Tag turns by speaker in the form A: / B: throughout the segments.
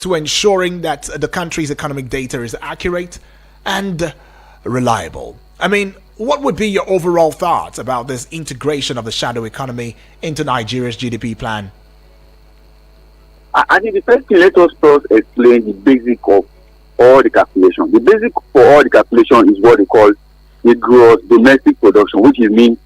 A: to ensuring that the country's economic data is accurate and reliable. I mean, what would be your overall thoughts about this integration of the shadow economy into Nigeria's GDP plan?
B: I think the first thing, let us first explain the basic of all the calculation. The basic for all the calculation is what they call the gross domestic production, which is mean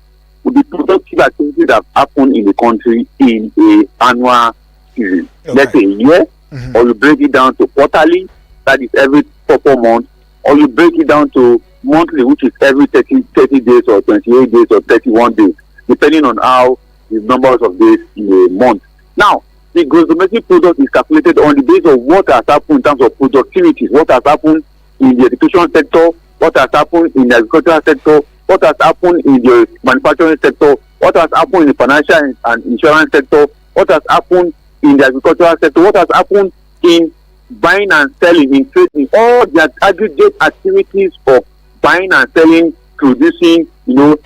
B: the productive activities that happen in the country in a annual season. Okay. Let's say a year, or you break it down to quarterly, that is every 4 months, or you break it down to monthly, which is every 30 days or 28 days or 31 days, depending on how the numbers of days in a month. Now, the gross domestic product is calculated on the basis of what has happened in terms of productivity, what has happened in the education sector, what has happened in the agricultural sector, what has happened in the manufacturing sector, what has happened in the financial and insurance sector, what has happened in the agricultural sector, what has happened in buying and selling, in trading, all the aggregate activities of buying and selling, producing,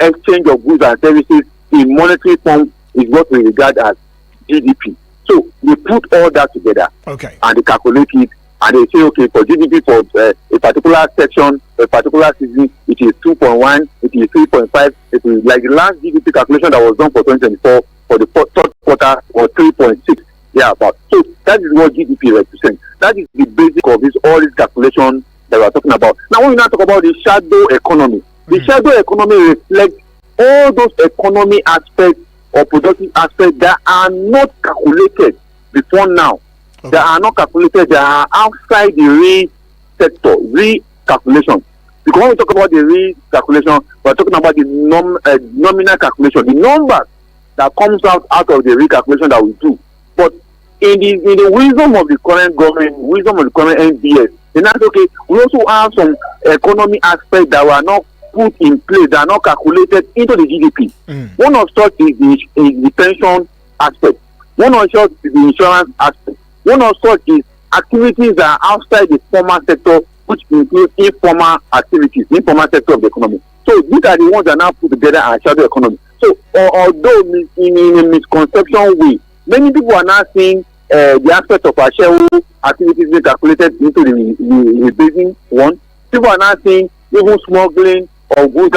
B: exchange of goods and services in monetary form is what we regard as GDP. So we put all that together, and they calculate it, and they say, okay, for GDP for a particular section, a particular season, it is 2.1, it is 3.5, it is like the last GDP calculation that was done for 2024 for the third quarter was 3.6. Yeah, but so that is what GDP represents. That is the basic of all these calculations that we are talking about. Now, when we now talk about the shadow economy, the shadow economy reflects all those economy aspects or productive aspects that are not calculated before now. That are not calculated, that are outside the real sector, real calculation. Because when we talk about the real calculation, we're talking about the nominal calculation, the numbers that comes out of the real calculation that we do. But in the wisdom of the current government, wisdom of the current NBS, then that's okay. We also have some economy aspects that were not put in place, that are not calculated into the GDP. One of such is the pension aspect. One of such is the insurance aspect. One of such is activities that are outside the formal sector, which include informal activities, informal sector of the economy. So these are the ones that are now put together as shadow economy. So although in a misconception way, many people are now seeing the aspect of our shareholder activities being calculated into the basic one. People are now seeing even smuggling of goods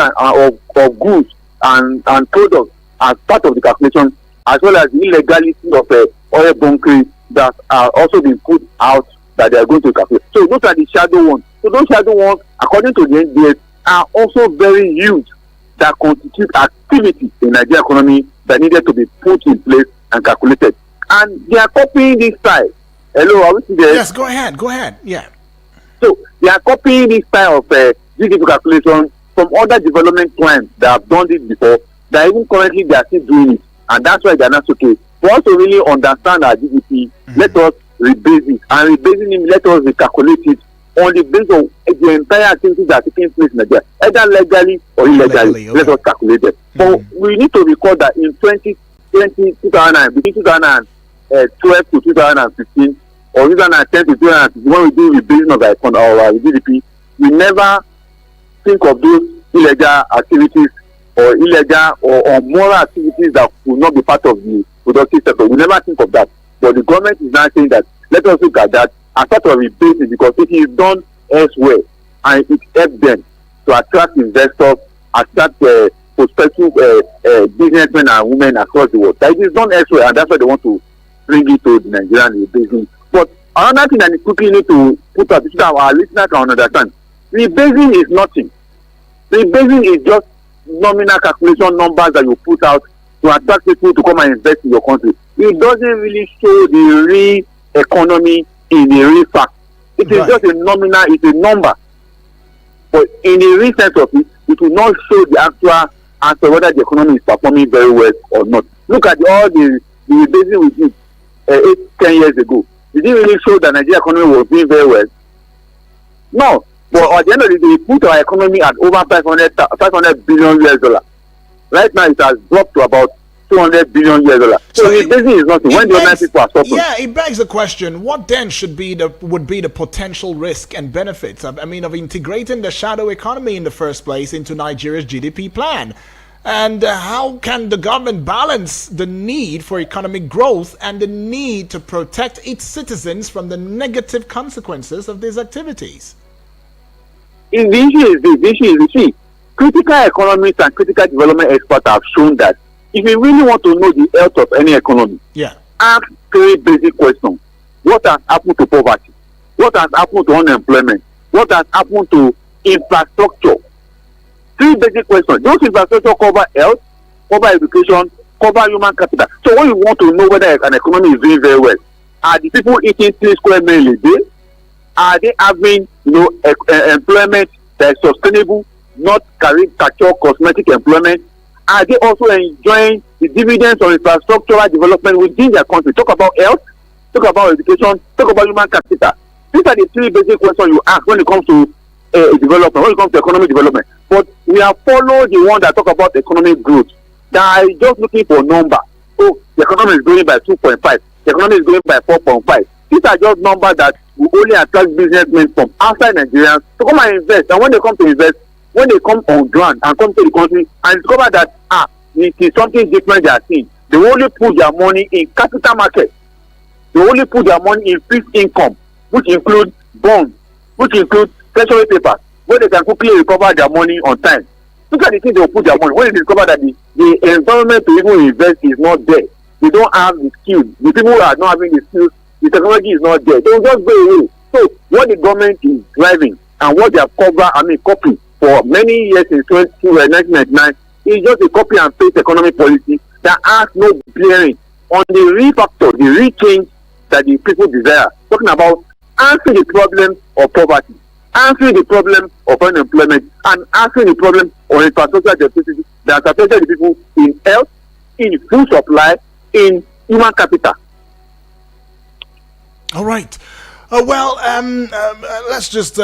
B: and products as part of the calculation, as well as the illegality of oil bunkering that are also being put out that they are going to calculate. So those are the shadow ones. So those shadow ones, according to the NDS, are also very huge, that constitute activity in Nigeria economy that needed to be put in place and calculated. And they are copying this style. Hello, are we still there?
A: Yes, go ahead. Yeah.
B: So they are copying this style of GDP calculation from other development plans that have done this before, that even currently they are still doing it. And that's why they are not okay. For us to really understand our GDP, let us rebase it. And rebasing it, let us recalculate it on the basis of the entire activities that are taking place in Nigeria, either legally or illegally. Let us calculate it. But we need to record that in 2009, between 2012 to 2015, or 2010 to 2015, when we do rebasing of our GDP, we never think of those illegal activities or illegal or unmoral activities that will not be part of the productive sector. We never think of that. But the government is now saying that let us look at that as part of rebasing, because it is done elsewhere and it helps them to attract investors, attract prospective businessmen and women across the world. That it is done elsewhere, and that's why they want to bring it to the Nigerian rebasing. But another thing that we quickly need to put up so that our listeners can understand, rebasing is nothing. Rebasing is just nominal calculation numbers that you put out to attract people to come and invest in your country. It doesn't really show the real economy in the real fact. It is just a nominal, it's a number. But in the real sense of it, it will not show the actual answer whether the economy is performing very well or not. Look at all the rebasing we did 8-10 years ago. Did it really show that Nigeria economy was doing very well? No. But at the end of the day, we put our economy at over 500 billion US dollars. Right now, it has dropped to about 200 billion US dollars. So rebasing is nothing. When the other people are suffering.
A: Yeah, it begs the question: what then would be the potential risk and benefits of integrating the shadow economy in the first place into Nigeria's GDP plan? And how can the government balance the need for economic growth and the need to protect its citizens from the negative consequences of these activities?
B: The issue is this. The issue is this. See, critical economists and critical development experts have shown that if you really want to know the health of any economy,
A: yeah,
B: ask three basic questions. What has happened to poverty? What has happened to unemployment? What has happened to infrastructure? Three basic questions. Those infrastructure cover health, cover education, cover human capital. So when you want to know whether an economy is doing very well, are the people eating 3 square meals a day? Are they having employment that is sustainable, not caricature cosmetic employment? Are they also enjoying the dividends on infrastructural development within their country? Talk about health, talk about education, talk about human capital. These are the three basic questions you ask when it comes to development, when it comes to economic development. But we have followed the one that talk about economic growth. That is just looking for number. Oh, the economy is growing by 2.5. The economy is growing by 4.5. These are just numbers that will only attract businessmen from outside Nigerians to come and invest. And when they come to invest, when they come on ground and come to the country and discover that it is something different they are seeing, they only put their money in capital market. They only put their money in fixed income, which includes bonds, which includes treasury papers, where they can quickly recover their money on time. Look at the thing they will put their money. When they discover that the environment to even invest is not there, they don't have the skills. The people who are not having the skills, the technology is not there. They will just go away. So what the government is driving and what they have copied for many years since 1999 is just a copy and paste economic policy that has no bearing on the real factor, the real change that the people desire. Talking about answering the problem of poverty, answering the problem of unemployment, and answering the problem of infrastructure deficit that has affected the people in health, in food supply, in human capital.
A: All right. Let's just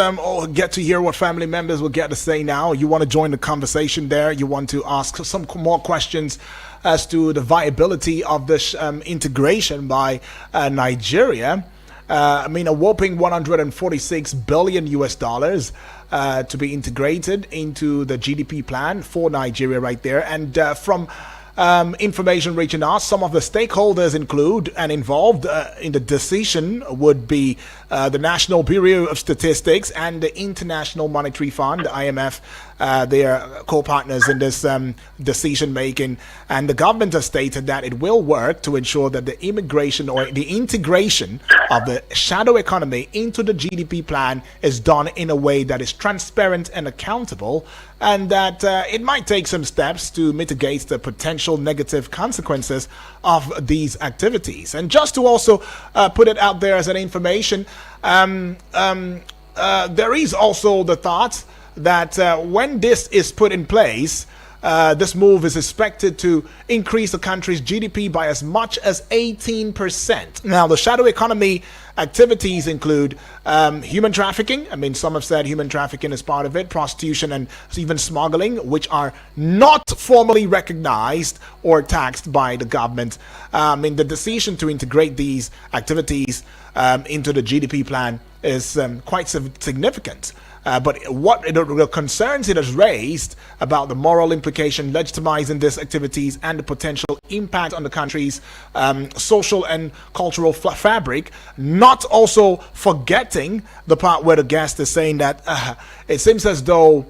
A: get to hear what family members will get to say now. You want to join the conversation there. You want to ask some more questions as to the viability of this integration by Nigeria. A whopping 146 billion US dollars to be integrated into the GDP plan for Nigeria right there. And from information reaching us, some of the stakeholders include and involved in the decision would be the National Bureau of Statistics and the International Monetary Fund, the IMF. They are co-partners in this decision making, and the government has stated that it will work to ensure that the immigration or the integration of the shadow economy into the GDP plan is done in a way that is transparent and accountable, and that it might take some steps to mitigate the potential negative consequences of these activities. And just to also put it out there as an information, there is also the thought that when this is put in place, this move is expected to increase the country's GDP by as much as 18%. Now, the shadow economy activities include human trafficking. Some have said human trafficking is part of it, prostitution, and even smuggling, which are not formally recognized or taxed by the government. The decision to integrate these activities into the GDP plan is quite significant. But what the concerns it has raised about the moral implication legitimizing these activities and the potential impact on the country's social and cultural fabric, not also forgetting the part where the guest is saying that it seems as though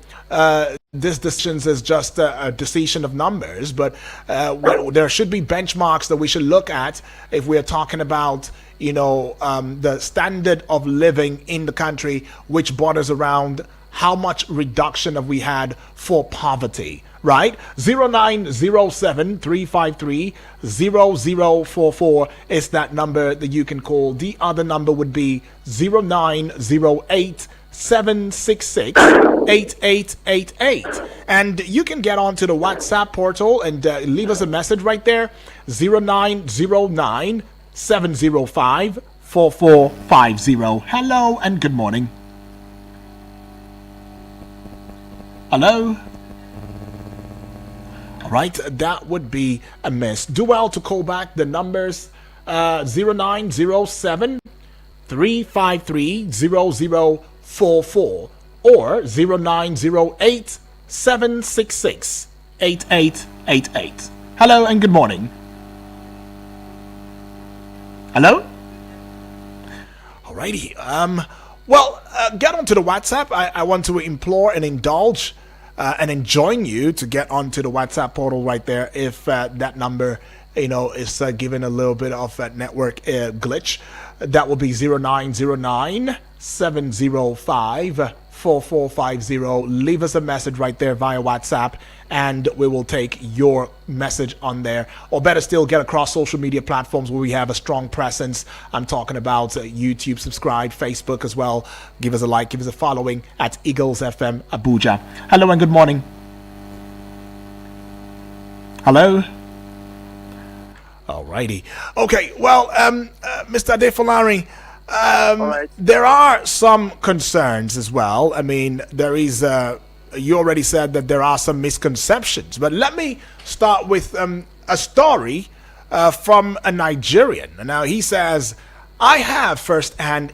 A: this decision is just a decision of numbers, but there should be benchmarks that we should look at if we are talking about the standard of living in the country, which borders around how much reduction have we had for poverty, right? 0907-353-0044 is that number that you can call. The other number would be 0908-766-8888. And you can get onto the WhatsApp portal and leave us a message right there, 0909-705-4450. Hello and good morning. Hello? All right, that would be a miss. Do well to call back the numbers 0907 353 0044 or 0908 766 8888. Hello and good morning. Hello? Alrighty. Get onto the WhatsApp. I want to implore and indulge and enjoin you to get onto the WhatsApp portal right there if that number, is given a little bit of a network glitch. That will be 0909 705 4450. Leave us a message right there via WhatsApp and we will take your message on there. Or better still, get across social media platforms where we have a strong presence. I'm talking about YouTube, subscribe, Facebook as well. Give us a like, give us a following at Eagles FM Abuja. Hello and good morning. Hello? Alrighty. Okay, well, Mr. Adefolari,
B: right.
A: There are some concerns as well. I mean, there is, you already said that there are some misconceptions, but let me start with a story from a Nigerian. Now, he says, I have first-hand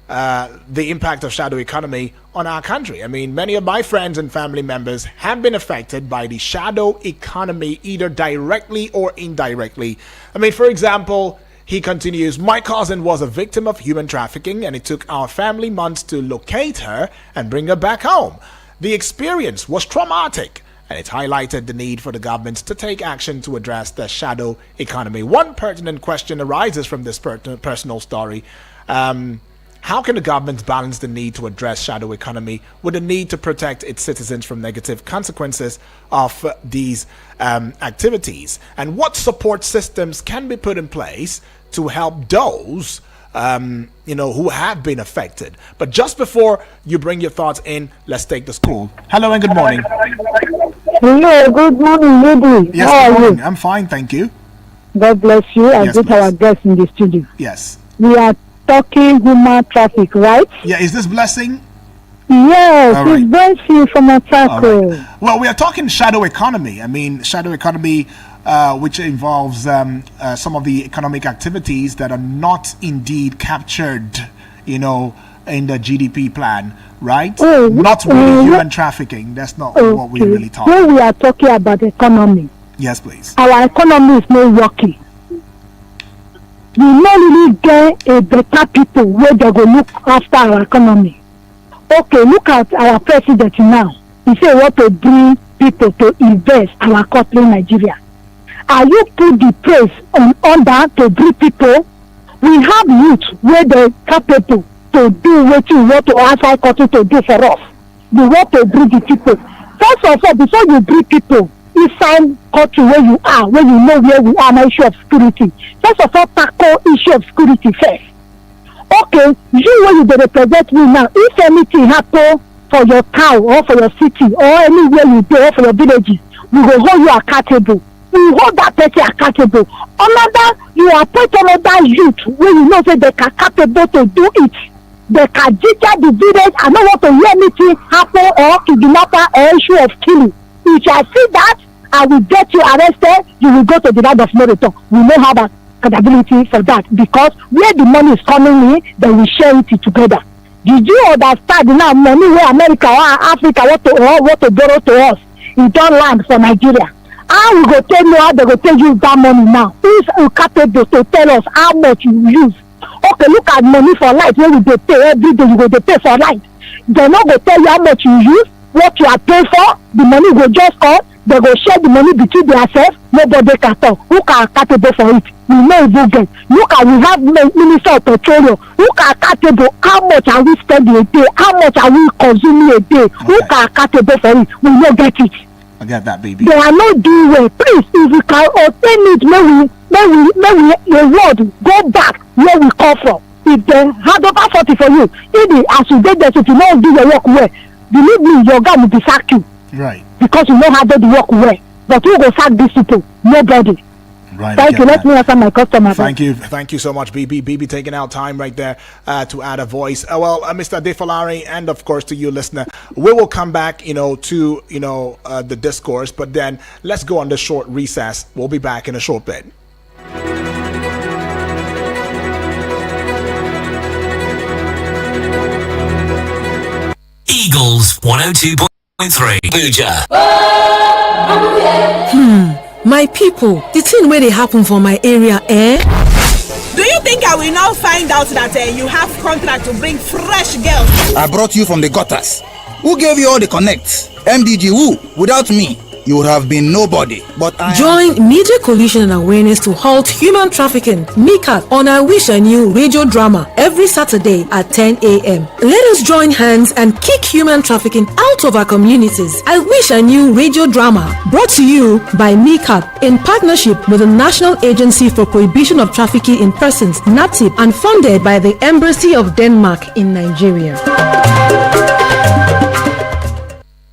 A: the impact of shadow economy on our country. I mean, many of my friends and family members have been affected by the shadow economy, either directly or indirectly. I mean, for example, he continues, my cousin was a victim of human trafficking and it took our family months to locate her and bring her back home. The experience was traumatic and it highlighted the need for the government to take action to address the shadow economy. One pertinent question arises from this personal story. How can the government balance the need to address shadow economy with the need to protect its citizens from negative consequences of these activities? And what support systems can be put in place to help those who have been affected? But just before you bring your thoughts in, let's take this call. Hello and good morning.
C: Hello, good morning, lady.
A: Yes,
C: how
A: good
C: are
A: morning.
C: you?
A: I'm fine, thank you.
C: God bless you. I
A: Yes,
C: greet our
A: please.
C: guests in the studio.
A: Yes.
C: We are talking human traffic, right?
A: Yeah, is this blessing?
C: Yes,
A: All right.
C: it's blessing from a
A: All
C: tackle.
A: right. Well, we are talking shadow economy. I mean, shadow economy, which involves some of the economic activities that are not indeed captured, in the GDP plan, right?
C: Oh,
A: Not really human trafficking. That's not what we really talk about.
C: When we are talking about economy,
A: Yes, please.
C: our economy is not working. We no really get a better people where they go look after our economy. Okay, look at our president now. He say want to bring people to invest our country Nigeria. Are you put the praise on that to bring people? We have youth where they capable to do what you want to ask our country to do for us. We want to bring the people. First of all, before you bring people inside country where you are, where you know where we are, an issue of security. First of all, tackle issue of security first. Okay, you when you dey represent me now, if anything happen for your town or for your city or anywhere you go or for your villages, we will hold you accountable. We hold that person accountable. Another, you appoint another youth where you know say they can capable to do it. They can ginger the village and not want to hear anything happen or kidnapper or issue of killing. If I see that, I will get you arrested. You will go to the land of no return. We know how that accountability for that because where the money is coming in, they will share it together. Did you understand now money where America or Africa want to borrow to us? It don't land for Nigeria. How we go tell you how they go tell you that money now? Who's capable to tell us how much you use? Okay, look at money for light when we dey pay every day. You go dey pay for light. They no go tell you how much you use, what you are paying for. The money go just come. They go share the money between themselves. Nobody can talk. Who can accountable for it? We no even get. Look at we have minister of petroleum. Who can accountable? How much are we spending a day? How much are we consuming a day?
A: Okay.
C: Who can accountable for it? We no get it.
A: I get that, baby.
C: They are not doing well. Please, if we can obtain it, may we the world go back where we come from. If they hand over 40 for you, if as you get there, if you don't do your work well, believe me, your guy will be sack you.
A: Right.
C: Because you know how to do the work well. But who go sack these people? Nobody.
A: Right.
C: Thank you. Let me answer my customer.
A: Thank you so much, BB. BB taking out time right there to add a voice. Mr. Adefolari, and of course to you, listener, we will come back, to the discourse. But then let's go on the short recess. We'll be back in a short bit.
D: Eagles 102.3 Abuja. My people, the thing where they happen for my area, eh?
E: Do you think I will now find out that you have contract to bring fresh girls?
F: I brought you from the gutters. Who gave you all the connects? MDG who? Without me, you would have been nobody. But
D: Join Media Coalition and Awareness to Halt Human Trafficking, MICAT, on I Wish I Knew radio drama every Saturday at 10 a.m. Let us join hands and kick human trafficking out of our communities. I Wish I Knew radio drama, brought to you by MICAT in partnership with the National Agency for Prohibition of Trafficking in Persons, NAPTIP, and funded by the Embassy of Denmark in Nigeria.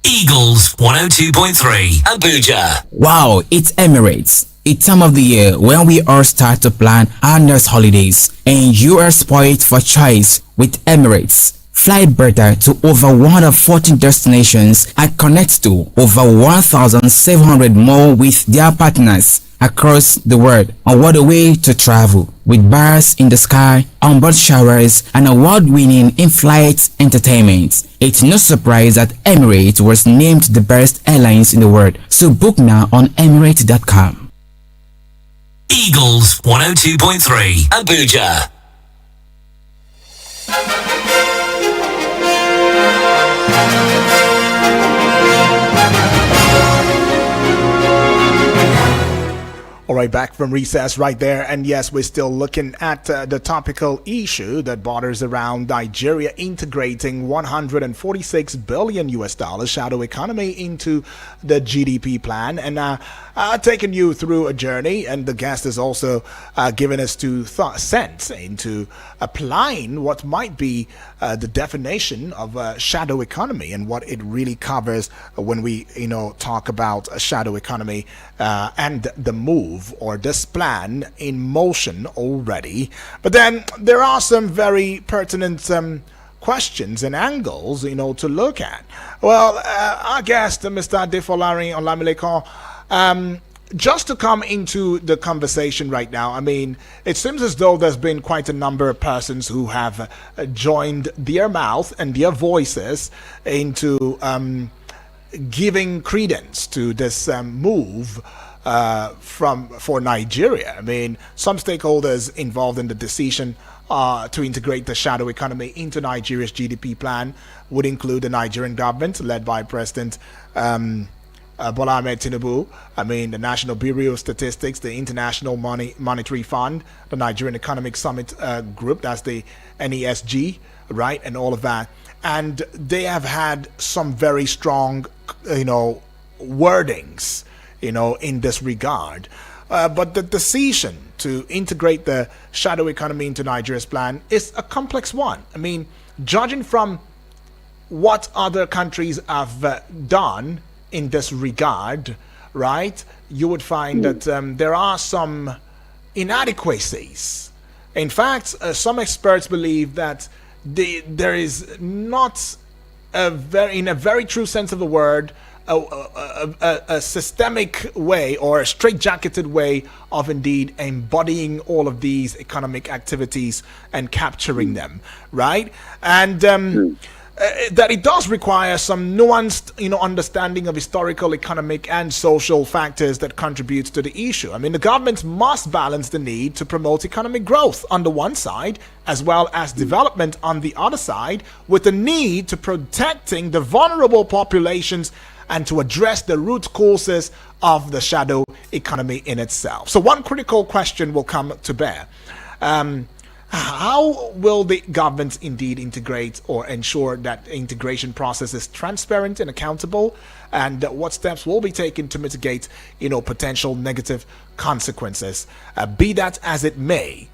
G: Eagles 102.3 Abuja.
H: Wow, it's Emirates. A time of the year when we all start to plan our next holidays, and you are spoiled for choice with Emirates. Fly better to over 114 destinations and connect to over 1,700 more with their partners across the world. And what a way to travel, with bars in the sky, onboard showers, and award-winning in-flight entertainment. It's no surprise that Emirates was named the best airlines in the world. So book now on Emirates.com.
G: Eagles 102.3 Abuja.
A: All right, back from recess right there. And yes, we're still looking at the topical issue that borders around Nigeria integrating 146 billion US dollars shadow economy into the GDP plan. And taking you through a journey, and the guest is also giving us two cents into applying what might be the definition of shadow economy and what it really covers when we talk about a shadow economy and the move or this plan in motion already. But then there are some very pertinent questions and angles to look at. Well, our guest, Mr. Adefolari Olamileko, just to come into the conversation right now, I mean, it seems as though there's been quite a number of persons who have joined their mouth and their voices into giving credence to this move for Nigeria. I mean, some stakeholders involved in the decision to integrate the shadow economy into Nigeria's GDP plan would include the Nigerian government led by President Bola Ahmed Tinubu, I mean, the National Bureau of Statistics, the International Monetary Fund, the Nigerian Economic Summit Group, that's the NESG, right, and all of that. And they have had some very strong, wordings, in this regard. But the decision to integrate the shadow economy into Nigeria's plan is a complex one. I mean, judging from what other countries have done in this regard, right, you would find that there are some inadequacies. In fact, some experts believe that there is not in a very true sense of the word, a systemic way or a straitjacketed way of indeed embodying all of these economic activities and capturing them, right? And that it does require some nuanced, understanding of historical, economic, and social factors that contribute to the issue. I mean, the government must balance the need to promote economic growth on the one side, as well as development on the other side, with the need to protecting the vulnerable populations and to address the root causes of the shadow economy in itself. So one critical question will come to bear. How will the government indeed integrate or ensure that the integration process is transparent and accountable? And what steps will be taken to mitigate, potential negative consequences? Be that as it may,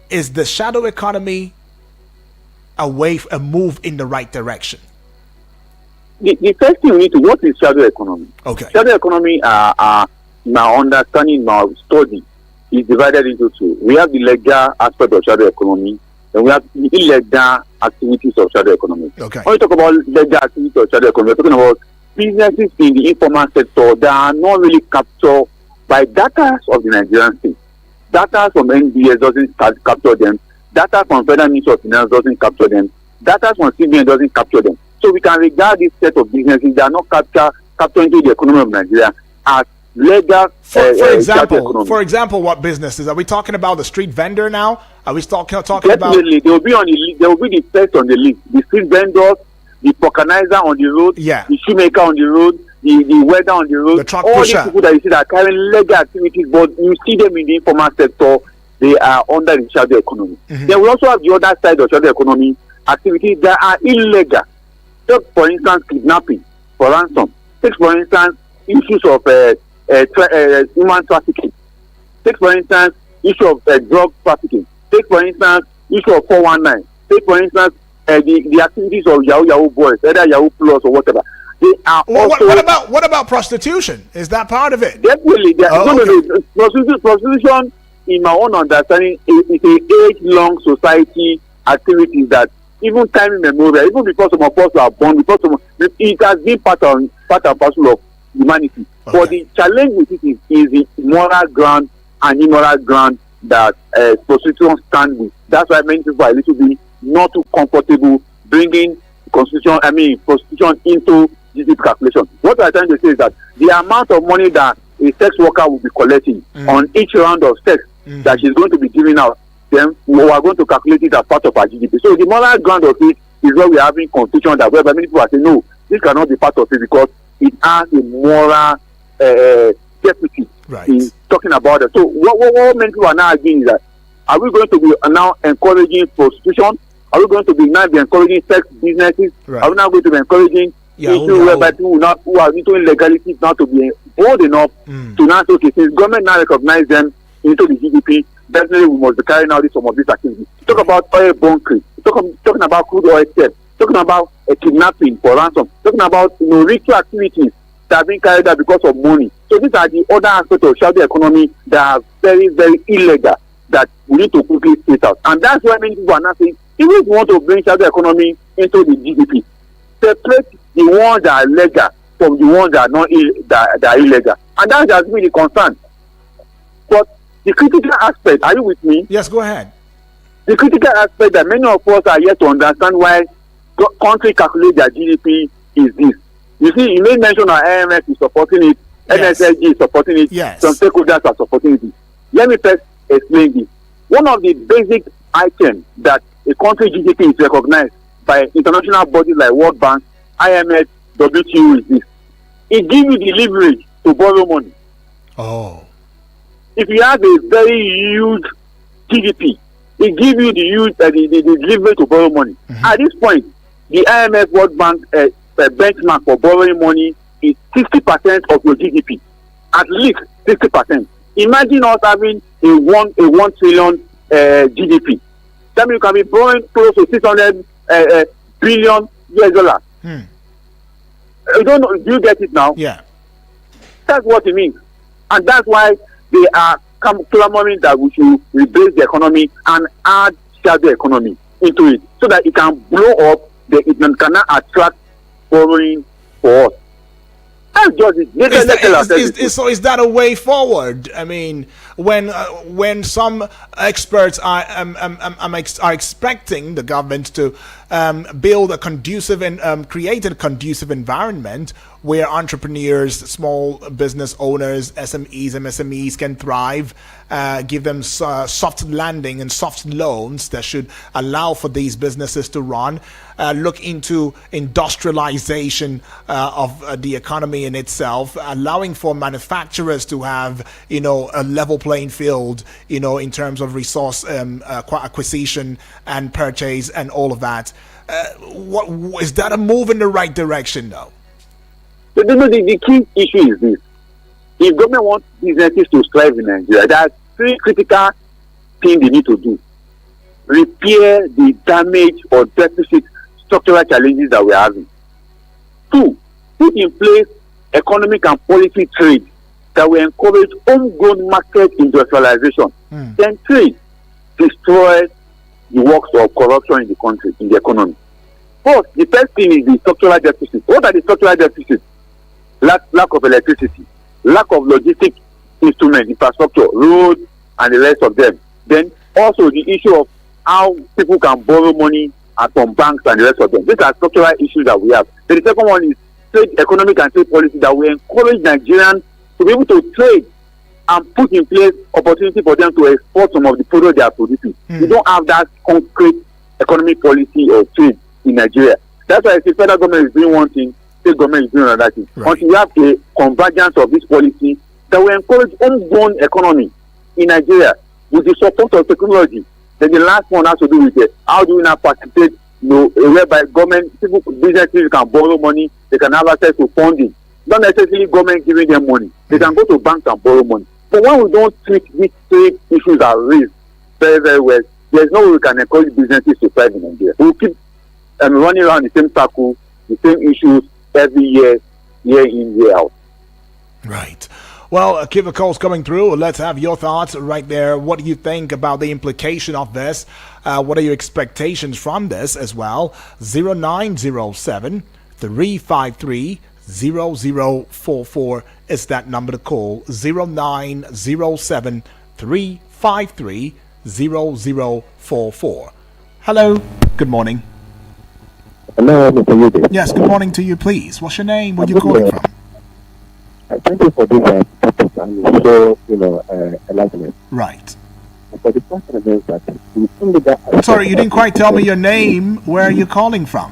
A: is the shadow economy a move in the right direction?
B: The first thing we need to, what is shadow economy?
A: Okay.
B: Shadow economy, my understanding, my study, is divided into two. We have the legal aspect of shadow economy, and we have the illegal activities of shadow economy.
A: Okay.
B: When we talk about legal activities of shadow economy, we're talking about businesses in the informal sector that are not really captured by data of the Nigerian state. Data from NBS doesn't capture them. Data from Federal Ministry of Finance doesn't capture them. Data from CBN doesn't capture them. So we can regard this set of businesses that are not captured into the economy of Nigeria as legal
A: For
B: shadow
A: example,
B: economy.
A: what businesses are we talking about? The street vendor now? Are we talking about?
B: Definitely, they will be on the list. They will be the first on the list. The street vendors, the vulcanizer on the road,
A: Yeah.
B: the shoemaker on the road, the welder on the road,
A: The truck
B: all
A: pusher.
B: these people that you see that are carrying legal activities, but you see them in the informal sector, they are under the shadow economy. Then we also have the other side of shadow economy, activities that are illegal. Take for instance kidnapping for ransom. Take for instance issues of human trafficking. Take for instance issue of drug trafficking. Take for instance issue of 419. Take for instance the activities of Yahoo boys, either Yahoo Plus or whatever. They are also.
A: What about prostitution? Is that part of it?
B: Definitely, prostitution, in my own understanding, is a age-long society activity that even time immemorial, even before some of us were born, it has been part and parcel of humanity.
A: Okay.
B: But the challenge with it is the moral ground and immoral ground that prostitution stand with. That's why many people are a little bit not too comfortable bringing prostitution into GDP calculation. What I'm trying to say is that the amount of money that a sex worker will be collecting on each round of sex that she's going to be giving out, then we are going to calculate it as part of our GDP. So the moral ground of it is what we are having confusion that whereby many people are saying no, this cannot be part of it because it has a moral deficit in talking about it. So what many people are now arguing is that are we going to be now encouraging prostitution? Are we going to be now encouraging sex businesses? Are we now going to be encouraging issues whereby people who are into illegality now to be bold enough to now say, okay, since government now recognize them into the GDP, definitely we must be carrying out some of these activities. Talk about oil bunkering, talking about crude oil theft, talking about kidnapping for ransom, talking about ritual activities that are being carried out because of money. So these are the other aspects of shadow economy that are very, very illegal that we need to quickly state out. And that's why many people are now saying, even if we want to bring shadow economy into the GDP, separate the ones that are legal from the ones that are not that are illegal. And that has been the concern. But the critical aspect, are you with me?
A: Yes, go ahead.
B: The critical aspect that many of us are yet to understand why country calculate their GDP is this. You see, you made mention of IMF is supporting it, NSLG is supporting it, some stakeholders are supporting it. Let me first explain this. One of the basic items that a country GDP is recognized by international bodies like World Bank, IMF, WTO is this. It gives you the leverage to borrow money.
A: Oh.
B: If you have a very huge GDP, it gives you the leverage to borrow money. At this point, the IMF World Bank benchmark for borrowing money is 60% of your GDP. At least 60%. Imagine us having a 1 trillion GDP. That means you can be borrowing close to 600 billion US dollars. You don't know, do you get it now?
A: Yeah.
B: That's what it means. And that's why they are clamoring that we should replace the economy and add shadow economy into it so that it can blow up, it cannot attract borrowing for us. That's just it.
A: So is that a way forward? I mean, when some experts are expecting the government to build a conducive and create a conducive environment where entrepreneurs, small business owners, SMEs, MSMEs can thrive, give them soft landing and soft loans that should allow for these businesses to run, look into industrialization of the economy in itself, allowing for manufacturers to have, a level playing field, in terms of resource acquisition and purchase and all of that. What is that a move in the right direction, though?
B: So, the key issue is this. If government wants businesses to thrive in Nigeria, there are three critical things they need to do. Repair the damage or deficit structural challenges that we're having. 2, put in place economic and policy trade that will encourage homegrown market industrialization. Then 3, destroy the works of corruption in the country, in the economy. First, the first thing is the structural deficit. What are the structural deficits? Lack of electricity, lack of logistic instrument, infrastructure, roads, and the rest of them. Then also the issue of how people can borrow money from banks and the rest of them. These are structural issues that we have. Then the second one is trade, economic and trade policy that will encourage Nigerians to be able to trade and put in place opportunity for them to export some of the products they are producing. We don't have that concrete economic policy or trade in Nigeria. That's why I say federal government is doing one thing, state government is doing another thing.
A: Right.
B: Until we have a convergence of this policy that will encourage homegrown economy in Nigeria with the support of technology. Then the last one has to do with how do we now participate, whereby government, people, businesses can borrow money, they can have access to funding. Not necessarily government giving them money. They can go to banks and borrow money. But when we don't treat these trade issues are raised very, very well, there's no way we can encourage businesses to thrive in Nigeria. We'll keep running around the same circle, the same issues every year, year in, year out.
A: Right. Well, keep the calls coming through. Let's have your thoughts right there. What do you think about the implication of this? What are your expectations from this as well? 0907 353 0044 is that number to call. 0907 353 0044. Hello. Good morning.
I: Hello, Mr. Yudi.
A: Yes, good morning to you, please. What's your name? Where are you calling from?
I: Thank you for this topic and so, enlightenment.
A: Right.
I: But the question is that
A: Sorry, you didn't quite tell me your name. Where are you calling from?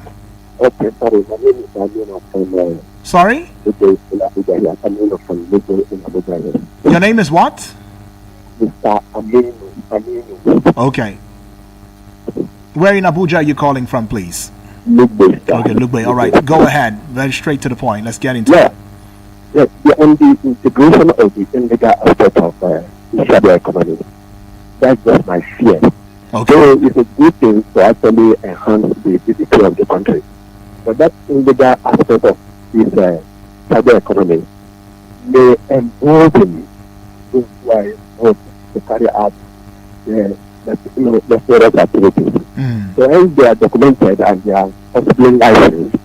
I: Okay, sorry, my name is Amino from
A: Sorry?
I: Abuja.
A: Your name is what?
I: Mr. Amino.
A: Okay. Where in Abuja are you calling from, please?
I: Lugbe.
A: Okay, Lugbe. All right. Go ahead. Very straight to the point. Let's get into it.
I: Yes, on the integration of the illegal aspect of the shadow economy, that's just my fear.
A: Okay.
I: So it's a good thing to actually enhance the GDP of the country. But that illegal aspect of this shadow economy may embolden those who are involved to carry out the various activities. So when they are documented and they are possibly licensed,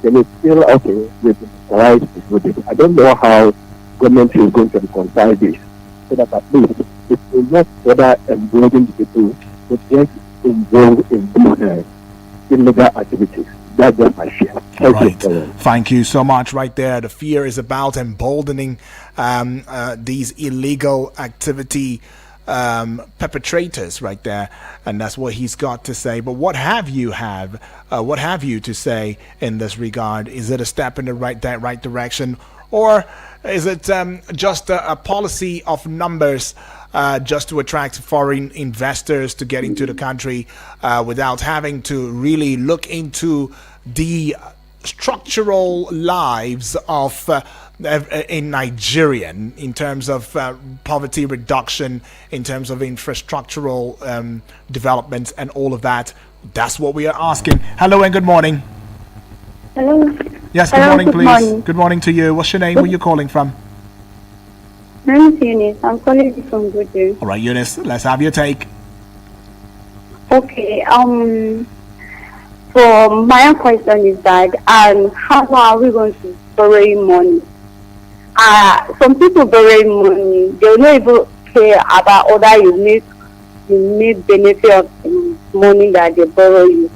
I: they may feel okay with the right to do this. I don't know how government is going to reconcile this, so that at least it will not further embolden the people to get involved in illegal activities. That's just my fear.
A: Thank you so much. Right there, the fear is about emboldening these illegal activity perpetrators right there, and that's what he's got to say. But what have you to say in this regard? Is it a step in the right direction, or is it just a policy of numbers just to attract foreign investors to get into the country without having to really look into the structural lives of in Nigerian in terms of poverty reduction, in terms of infrastructural development and all of that? That's what we are asking. Hello and good morning.
J: Hello.
A: Yes, good morning, please. Morning. Good morning to you. What's your name? Where are you calling from?
J: My name is Eunice. I'm calling you from Goodyear.
A: All right, Eunice, let's have your take.
J: Okay. So my question is that how are we going to borrow money? Some people borrow money, they will not even care about whether you make benefit of the money that they borrow you.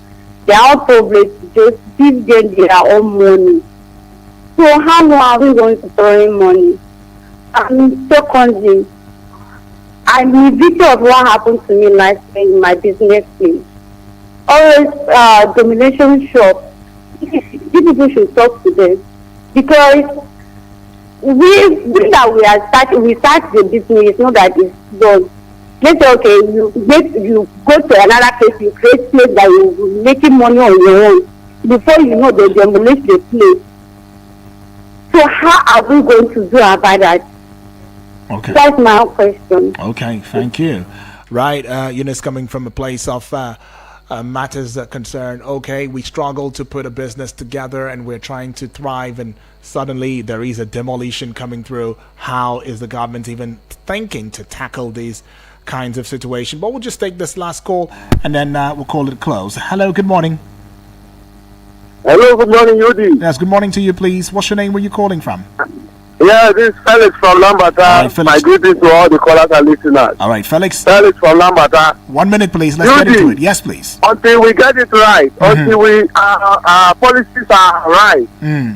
J: They are probably just give them their own money. So how are we going to borrow money? And secondly, I'm a victim of what happened to me last year in my business place. Always domination shop. These people should talk to them, because we start the business. It's not that it's done. Let's say, okay, you go to another place, you create place that you're making money on your own. Before you know, they demolish the place. So how are we going to do about that?
A: Okay.
J: That's my question.
A: Okay, thank you. Right, Eunice, coming from a place of matters that concern, okay, we struggle to put a business together and we're trying to thrive, and suddenly there is a demolition coming through. How is the government even thinking to tackle these kinds of situations? But we'll just take this last call and then we'll call it a close. Hello, good morning.
B: Hello, good morning, Yudi.
A: Yes, good morning to you, please. What's your name? Where are you calling from?
B: Yeah, this is Felix from Lambata.
A: Right, Felix.
B: My greetings to all the callers and listeners.
A: All right, Felix.
B: Felix from Lambata.
A: 1 minute, please. Let's get into it. Yes, please.
B: Until we get it right, until our policies are right,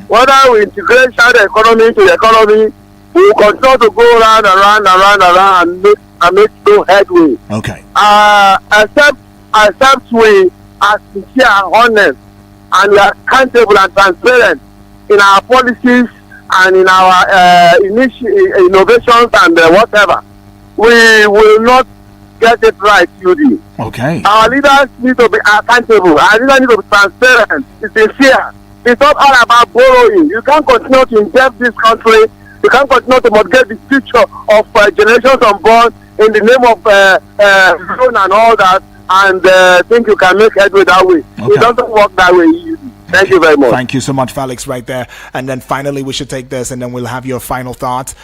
B: whether we integrate the economy into the economy
I: we will continue to go round and round and round and round and make no headway.
A: Okay.
I: Except we are sincere and honest and we are accountable and transparent in our policies and in our innovations and whatever. We will not get it right, UD.
A: Okay.
I: Our leaders need to be accountable. Our leaders need to be transparent. It's sincere. It's not all about borrowing. You can't continue to inject this country. You can't continue to mortgage the future of generations unborn in the name of loan and all that, and think you can make headway that way. Okay. It doesn't work that way. Thank you very much.
A: Thank you so much, Felix, right there. And then finally, we should take this, and then we'll have your final thought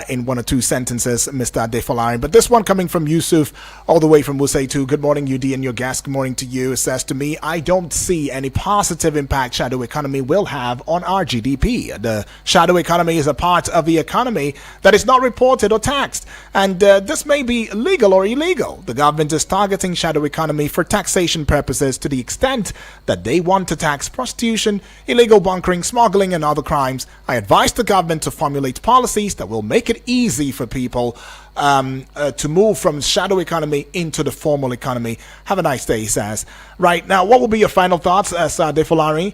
A: in one or two sentences, Mr. Adefolari. But this one coming from Yusuf, all the way from Wuseitu. Good morning, UD, and your guest. Good morning to you. It says to me, I don't see any positive impact shadow economy will have on our GDP. The shadow economy is a part of the economy that is not reported or taxed. And this may be legal or illegal. The government is targeting shadow economy for taxation purposes to the extent that they want to tax prostitution, illegal bunkering, smuggling, and other crimes. I advise the government to formulate policies that will make it easy for people to move from shadow economy into the formal economy. Have a nice day, he says. Right, now, what will be your final thoughts, Sir Adefolari?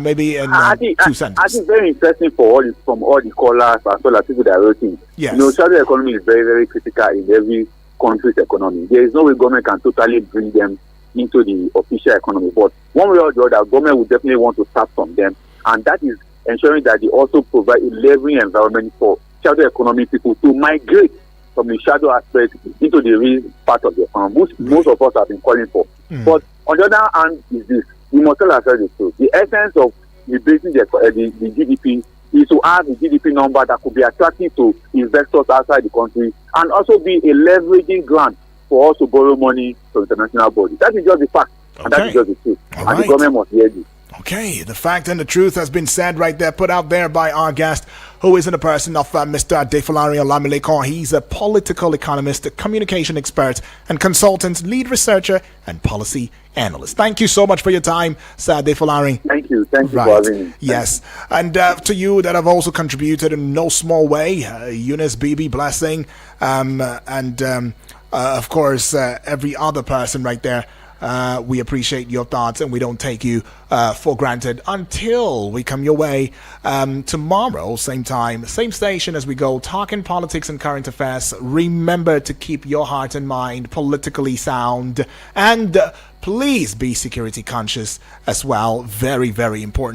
A: Maybe in 2 sentences.
B: I think very interesting from all the callers as well as people that are writing.
A: Yes.
B: You know, shadow economy is very, very critical in every country's economy. There is no way government can totally bring them into the official economy, but one way or the other, government will definitely want to start from them, and that is ensuring that they also provide a leveling environment for shadow economy people to migrate from the shadow aspect into the real part of the economy, which most of us have been calling for. But on the other hand, is this: we must tell ourselves the truth. The essence of rebasing the GDP is to have a GDP number that could be attractive to investors outside the country, and also be a leveraging ground for us to borrow money from international bodies. That is just the fact, and that is just the truth. And the government must hear this.
A: Okay, the fact and the truth has been said right there, put out there by our guest, who is in the person of Mr. Adefolari Olamilekon. He's a political economist, a communication expert and consultant, lead researcher and policy analyst. Thank you so much for your time, Sir Adefolari.
B: Thank you for having me.
A: Yes, and to you that have also contributed in no small way, Eunice, BB, Blessing, of course, every other person right there. We appreciate your thoughts, and we don't take you for granted until we come your way tomorrow, same time, same station, as we go talking politics and current affairs. Remember to keep your heart and mind politically sound, and please be security conscious as well. Very, very important.